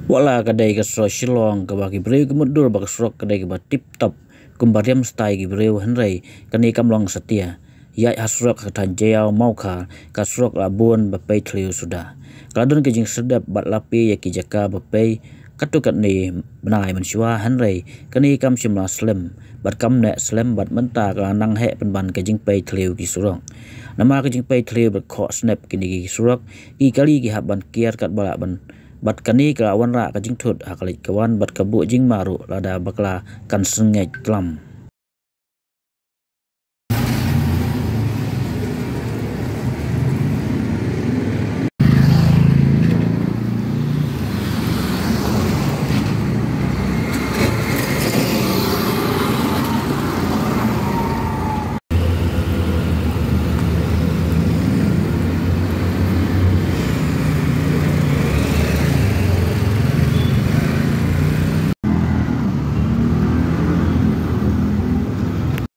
Wala kadai ka sro shilong ka baki breu ka mudur baka srok kadai ka ba tip top kumbariam stai ki breu hanrei kani kamlong setia yai hasrok ka tan jayau mauka ka srok labun bapai tliu sudah kaladun kijing sedap bat lapi ya ki jaka bapai katukat ni benai mensyua hanrei kani kam simla slem bat kam nek slem bat menta ka nang he penban kijing pai tliu ki surong nama kijing pai tliu bat kho snap kini ki surok ki kali ki haban kiar kat balak ban bat kani ka wan ra ka jing thut hakalik kawan bat kabu jing maru lada bakla kan sengej klam.